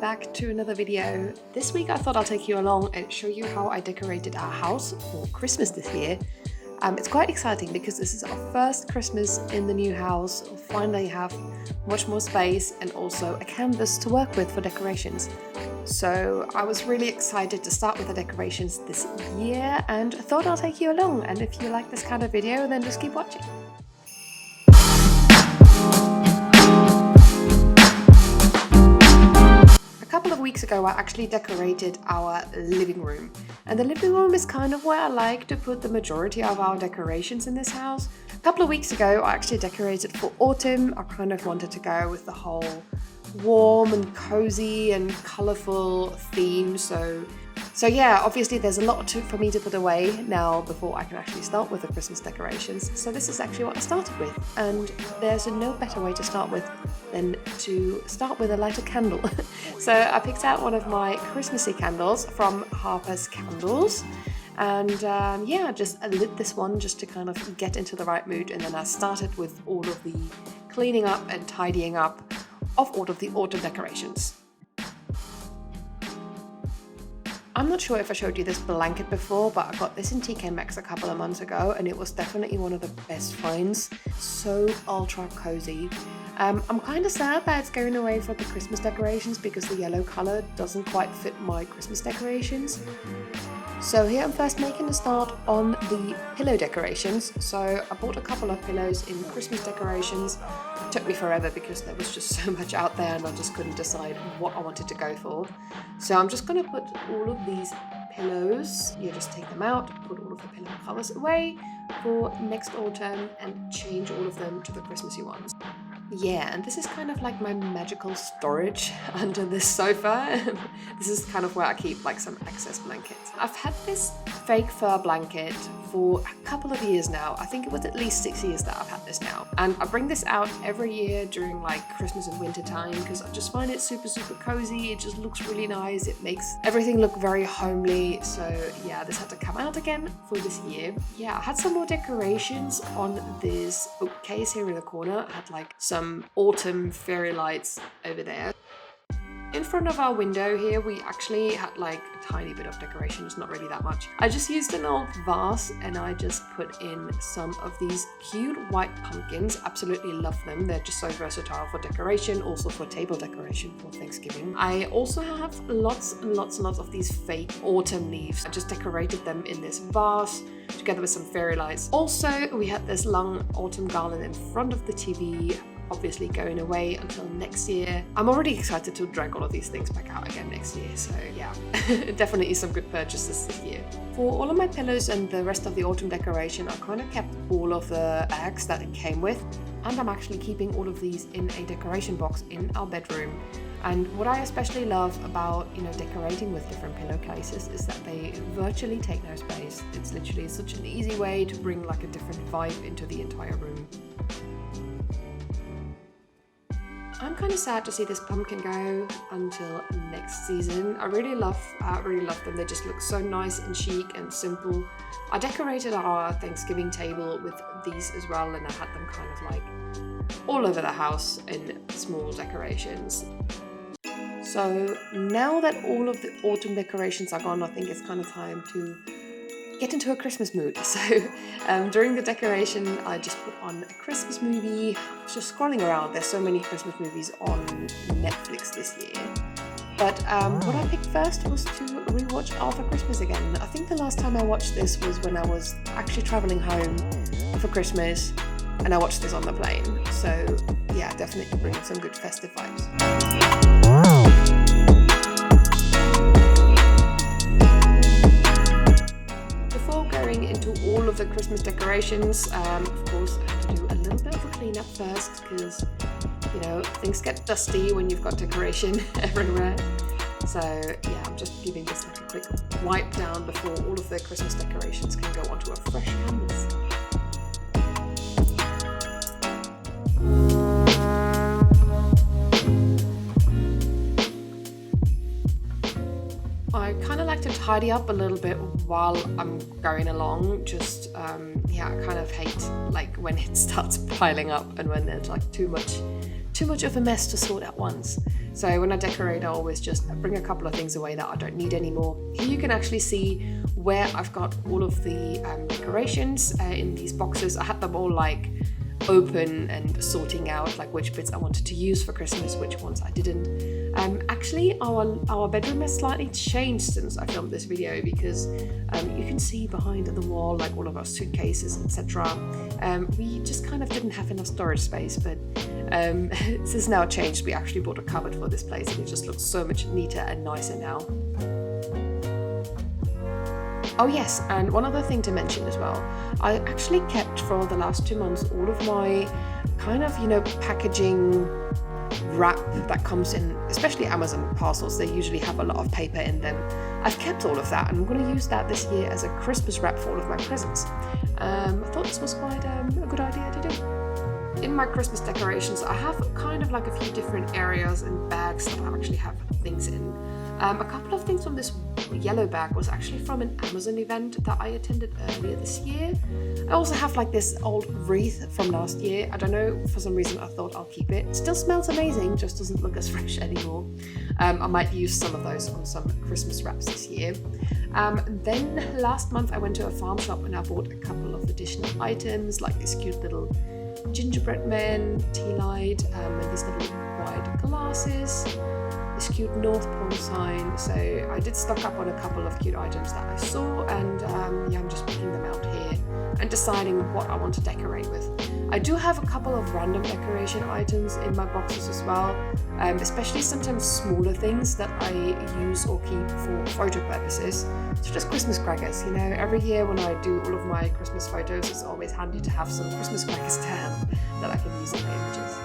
back to another video. This week I thought I'll take you along and show you how I decorated our house for Christmas this year. It's quite exciting because this is our first Christmas in the new house. We'll finally have much more space and also a canvas to work with for decorations. So I was really excited to start with the decorations this year and thought I'll take you along. And if you like this kind of video, then just keep watching. A couple of weeks ago I actually decorated our living room, and the living room is kind of where I like to put the majority of our decorations in this house. A couple of weeks ago I actually decorated for autumn. I kind of wanted to go with the whole warm and cozy and colourful theme, so yeah, obviously there's a lot for me to put away now before I can actually start with the Christmas decorations. So this is actually what I started with, and there's no better way to start with than to start with a lighted candle. So I picked out one of my Christmassy candles from Harper's Candles, and yeah, just lit this one just to kind of get into the right mood, and then I started with all of the cleaning up and tidying up of all of the autumn decorations. I'm not sure if I showed you this blanket before, but I got this in TK Maxx a couple of months ago and it was definitely one of the best finds. So ultra cozy. I'm kind of sad that it's going away from the Christmas decorations because the yellow colour doesn't quite fit my Christmas decorations. So here I'm first making a start on the pillow decorations. So I bought a couple of pillows in Christmas decorations. It took me forever because there was just so much out there and I just couldn't decide what I wanted to go for. So I'm just going to put all of these pillows, you just take them out, put all of the pillow covers away for next autumn and change all of them to the Christmassy ones. Yeah, and this is kind of like my magical storage under this sofa. This is kind of where I keep like some excess blankets. I've had this fake fur blanket for a couple of years now. I think it was at least 6 years that I've had this now. And I bring this out every year during like Christmas and winter time because I just find it super cozy. It just looks really nice. It makes everything look very homely. So yeah, this had to come out again for this year. Yeah, I had some more decorations on this bookcase here in the corner. I had like some autumn fairy lights over there. In front of our window here, we actually had like a tiny bit of decorations, not really that much. I just used an old vase and I just put in some of these cute white pumpkins. Absolutely love them. They're just so versatile for decoration, also for table decoration for Thanksgiving. I also have lots and lots of these fake autumn leaves. I just decorated them in this vase together with some fairy lights. Also, we had this long autumn garland in front of the TV, obviously going away until next year. I'm already excited to drag all of these things back out again next year, so yeah, definitely some good purchases this year. For all of my pillows and the rest of the autumn decoration, I kind of kept all of the bags that it came with, and I'm actually keeping all of these in a decoration box in our bedroom. And what I especially love about, decorating with different pillowcases is that they virtually take no space. It's literally such an easy way to bring like a different vibe into the entire room. I'm kind of sad to see this pumpkin go until next season. I really love them. They just look so nice and chic and simple. I decorated our Thanksgiving table with these as well, and I had them kind of like all over the house in small decorations. So now that all of the autumn decorations are gone, I think it's kind of time to get into a Christmas mood. So during the decoration, I just put on a Christmas movie. I was just scrolling around. There's so many Christmas movies on Netflix this year. But what I picked first was to rewatch Arthur Christmas again. I think the last time I watched this was when I was actually traveling home for Christmas, and I watched this on the plane. So yeah, definitely bringing some good festive vibes. Into all of the Christmas decorations, of course I have to do a little bit of a cleanup first because things get dusty when you've got decoration everywhere. So yeah, I'm just giving this like a quick wipe down before all of the Christmas decorations can go onto a fresh canvas. I kind of like to tidy up a little bit while I'm going along. Just I kind of hate like when it starts piling up and when there's like too much of a mess to sort at once. So when I decorate, I always just bring a couple of things away that I don't need anymore. Here you can actually see where I've got all of the decorations in these boxes. I had them all like open and sorting out like which bits I wanted to use for Christmas, which ones I didn't. Actually, our bedroom has slightly changed since I filmed this video, because you can see behind the wall like all of our suitcases, etc. We just kind of didn't have enough storage space, but this has now changed. We actually bought a cupboard for this place, and it just looks so much neater and nicer now. Oh yes, and one other thing to mention as well, I actually kept for the last 2 months all of my kind of, packaging wrap that comes in, especially Amazon parcels. They usually have a lot of paper in them. I've kept all of that, and I'm going to use that this year as a Christmas wrap for all of my presents. I thought this was quite a good idea to do. In my Christmas decorations, I have kind of like a few different areas and bags that I actually have things in. A couple of things from this yellow bag was actually from an Amazon event that I attended earlier this year. I also have like this old wreath from last year. I don't know, for some reason I thought I'll keep it. It still smells amazing, just doesn't look as fresh anymore. I might use some of those on some Christmas wraps this year. Then last month I went to a farm shop and I bought a couple of additional items, like this cute little gingerbread man, tea light, and these little white glasses, this cute North Pole sign. So I did stock up on a couple of cute items that I saw, and I'm just picking them out here and deciding what I want to decorate with. I do have a couple of random decoration items in my boxes as well, especially sometimes smaller things that I use or keep for photo purposes, such as Christmas crackers. Every year when I do all of my Christmas photos, it's always handy to have some Christmas crackers to hand that I can use in my images.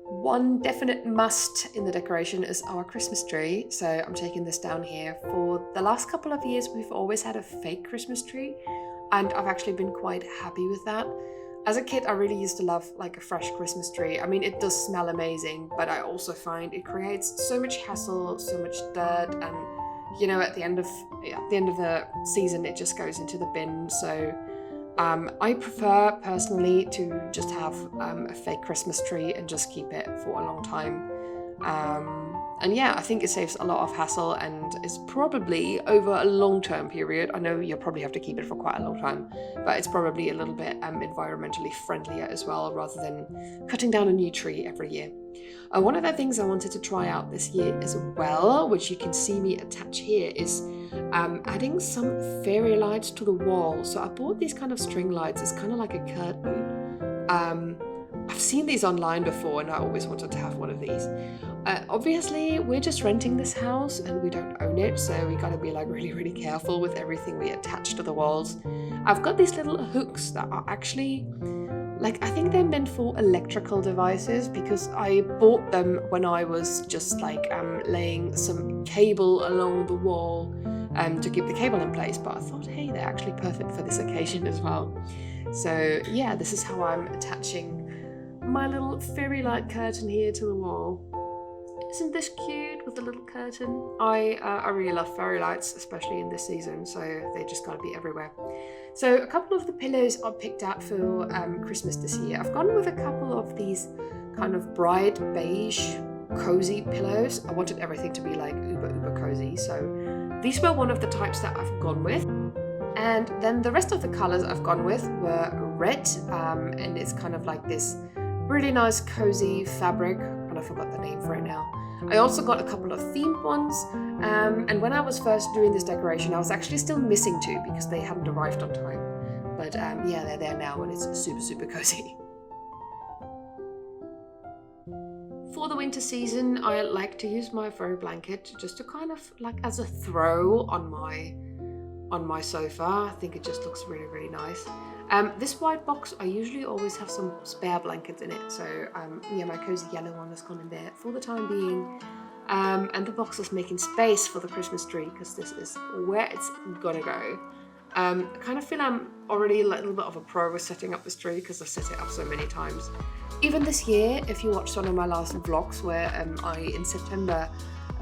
One definite must in the decoration is our Christmas tree. So I'm taking this down here. For the last couple of years, we've always had a fake Christmas tree, and I've actually been quite happy with that. As a kid, I really used to love like a fresh Christmas tree. I mean, it does smell amazing, but I also find it creates so much hassle, so much dirt, and at the end of the season, it just goes into the bin. So I prefer personally to just have a fake Christmas tree and just keep it for a long time. And yeah, I think it saves a lot of hassle, and it's probably over a long-term period. I know you'll probably have to keep it for quite a long time, but it's probably a little bit environmentally friendlier as well, rather than cutting down a new tree every year. One of the things I wanted to try out this year as well, which you can see me attach here, is adding some fairy lights to the wall. So I bought these kind of string lights. It's kind of like a curtain. I've seen these online before, and I always wanted to have one of these. Obviously, we're just renting this house and we don't own it, so we gotta be like really, really careful with everything we attach to the walls. I've got these little hooks that are actually, I think they're meant for electrical devices, because I bought them when I was just laying some cable along the wall to keep the cable in place. But I thought, hey, they're actually perfect for this occasion as well. So yeah, this is how I'm attaching my little fairy light curtain here to the wall. Isn't this cute with the little curtain? I really love fairy lights, especially in this season, so they just gotta be everywhere. So a couple of the pillows I picked out for Christmas this year. I've gone with a couple of these kind of bright beige cozy pillows. I wanted everything to be like uber cozy, so these were one of the types that I've gone with. And then the rest of the colors I've gone with were red, and it's kind of like this really nice cozy fabric, and I forgot the name for it now. I also got a couple of themed ones, and when I was first doing this decoration, I was actually still missing two because they hadn't arrived on time. But yeah, they're there now, and it's super cozy. For the winter season, I like to use my fur blanket just to kind of as a throw on my sofa. I think it just looks really nice. This white box, I usually always have some spare blankets in it, so yeah, my cozy yellow one has gone in there for the time being. And the box is making space for the Christmas tree, because this is where it's gonna go. I kind of feel I'm already a little bit of a pro with setting up this tree, because I've set it up so many times. Even this year, if you watched one of my last vlogs where I, in September,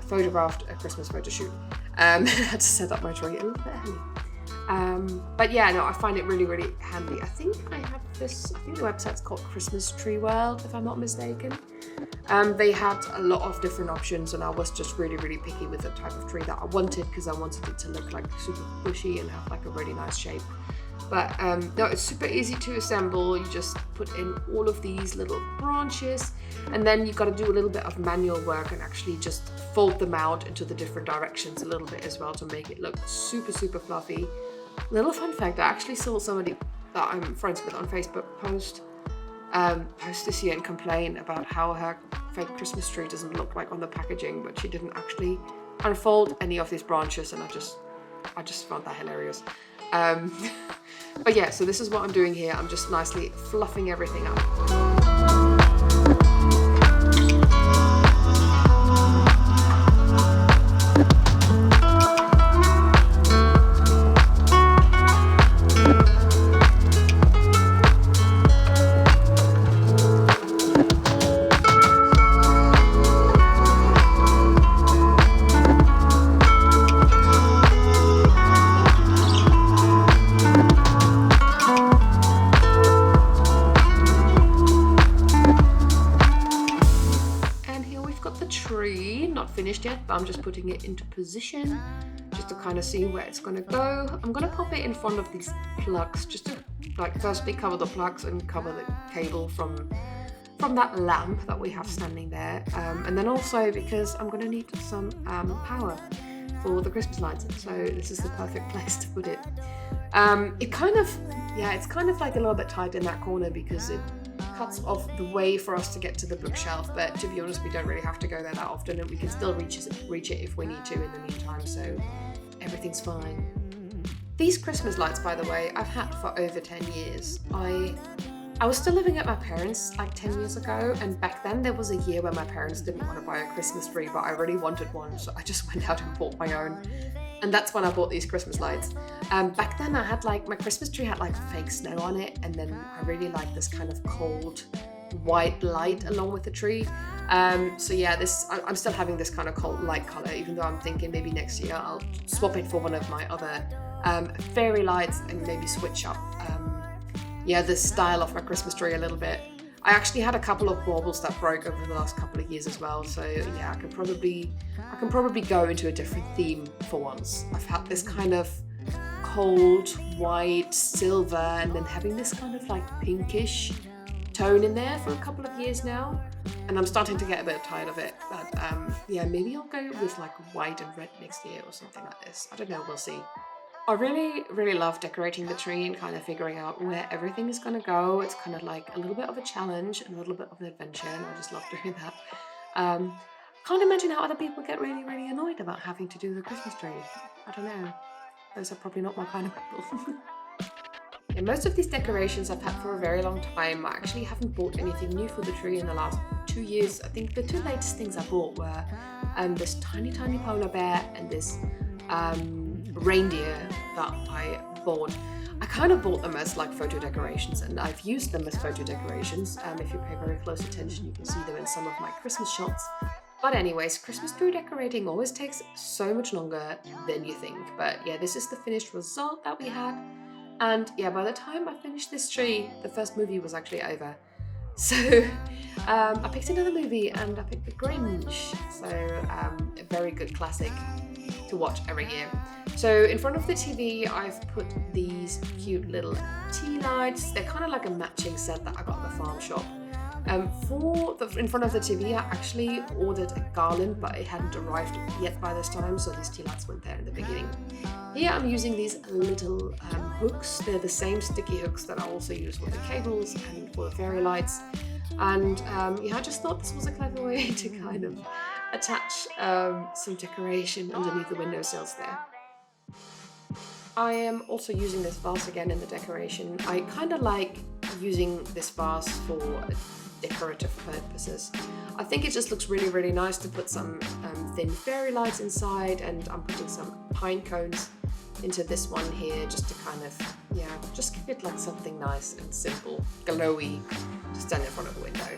photographed a Christmas photo shoot, I had to set up my tree a little bit early. But yeah, no, I find it really handy. I think I have this, I think the website's called Christmas Tree World, if I'm not mistaken. They had a lot of different options, and I was just really, really picky with the type of tree that I wanted because I wanted it to look like super bushy and have like a really nice shape. But no, it's super easy to assemble. You just put in all of these little branches, and then you've got to do a little bit of manual work and actually just fold them out into the different directions a little bit as well to make it look super, super fluffy. Little fun fact, I actually saw somebody that I'm friends with on Facebook post this year and complain about how her fake Christmas tree doesn't look like on the packaging, but she didn't actually unfold any of these branches, and I just found that hilarious. But yeah, so this is what I'm doing here. I'm just nicely fluffing everything up. Finished yet, but I'm just putting it into position just to kind of see where it's going to go. I'm going to pop it in front of these plugs just to like firstly cover the plugs and cover the cable from that lamp that we have standing there, and then also because I'm going to need some power for the Christmas lights, so this is the perfect place to put it. It's kind of like a little bit tight in that corner because it cuts off the way for us to get to the bookshelf, but to be honest, we don't really have to go there that often, and we can still reach it if we need to in the meantime, so everything's fine. These Christmas lights, by the way, I've had for over 10 years. I was still living at my parents' like 10 years ago, and back then there was a year where my parents didn't want to buy a Christmas tree, but I really wanted one, so I just went out and bought my own. And that's when I bought these Christmas lights. Back then I had like, my Christmas tree had like fake snow on it, and then I really liked this kind of cold white light along with the tree. So yeah, I'm still having this kind of cold light color, even though I'm thinking maybe next year I'll swap it for one of my other fairy lights and maybe switch up the style of my Christmas tree a little bit. I actually had a couple of baubles that broke over the last couple of years as well, so yeah, I can probably go into a different theme for once. I've had this kind of cold white silver and then having this kind of like pinkish tone in there for a couple of years now, and I'm starting to get a bit tired of it, but maybe I'll go with like white and red next year or something like this. I don't know, we'll see. I really, really love decorating the tree and kind of figuring out where everything is going to go. It's kind of like a little bit of a challenge and a little bit of an adventure, and I just love doing that. Can't imagine how other people get really, really annoyed about having to do the Christmas tree. I don't know. Those are probably not my kind of people. Yeah, most of these decorations I've had for a very long time. I actually haven't bought anything new for the tree in the last 2 years. I think the two latest things I bought were this tiny, tiny polar bear and this reindeer that I bought. I kind of bought them as like photo decorations, and I've used them as photo decorations. If you pay very close attention, you can see them in some of my Christmas shots. But anyways, Christmas tree decorating always takes so much longer than you think. But yeah, this is the finished result that we had. And yeah, by the time I finished this tree, the first movie was actually over. So I picked another movie, and I picked The Grinch. So a very good classic to watch every year. So in front of the TV, I've put these cute little tea lights. They're kind of like a matching set that I got at the farm shop. In front of the TV, I actually ordered a garland, but it hadn't arrived yet by this time, so these tea lights went there in the beginning. Here I'm using these little hooks. They're the same sticky hooks that I also use for the cables and for the fairy lights. And I just thought this was a clever way to kind of attach some decoration underneath the windowsills there. I am also using this vase again in the decoration. I kind of like using this vase for decorative purposes. I think it just looks really, really nice to put some thin fairy lights inside, and I'm putting some pine cones into this one here just to kind of, just give it like something nice and simple, glowy, to stand in front of the window.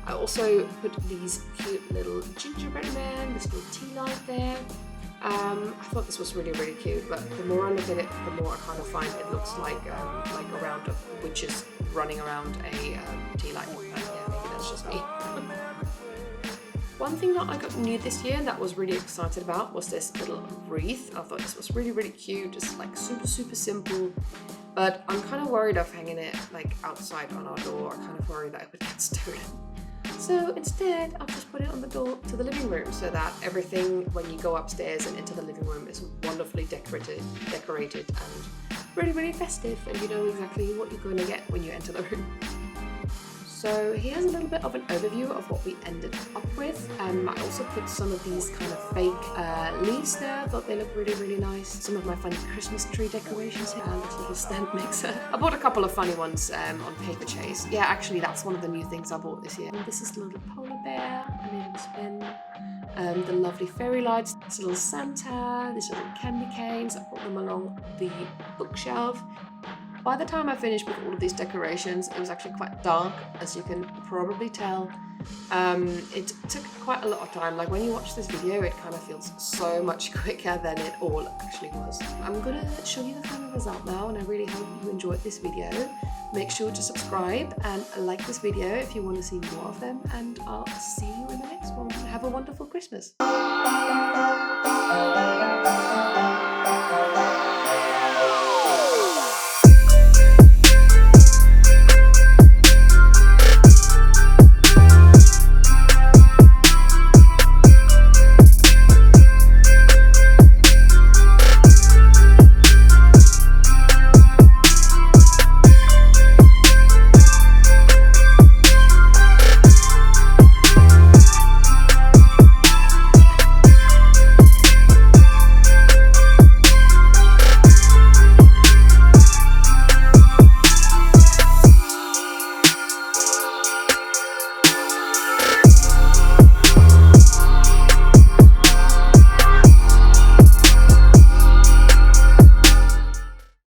I also put these cute little gingerbread men, this little tea light there. I thought this was really, really cute, but the more I look at it, the more I kind of find it looks like a round of witches running around a tea light. But yeah, maybe That's just me. One thing that I got new this year that I was really excited about was this little wreath. I thought this was really, really cute. Just like super, super simple. But I'm kind of worried of hanging it like outside on our door. I'm kind of worried that it would get stolen. So instead, I've just put it on the door to the living room so that everything when you go upstairs and into the living room is wonderfully decorated and really, really festive, and you know exactly what you're going to get when you enter the room. So here's a little bit of an overview of what we ended up with. I also put some of these kind of fake leaves there. I thought they looked really, really nice. Some of my funny Christmas tree decorations here and this little stand mixer. I bought a couple of funny ones on Paper Chase. Yeah, actually that's one of the new things I bought this year. And this is the little polar bear, I made him spin. The lovely fairy lights, this little Santa, these little candy canes. I put them along the bookshelf. By the time I finished with all of these decorations, it was actually quite dark, as you can probably tell. It took quite a lot of time. Like when you watch this video, it kind of feels so much quicker than it all actually was. I'm gonna show you the final result now, and I really hope you enjoyed this video. Make sure to subscribe and like this video if you want to see more of them, and I'll see you in the next one. Have a wonderful Christmas.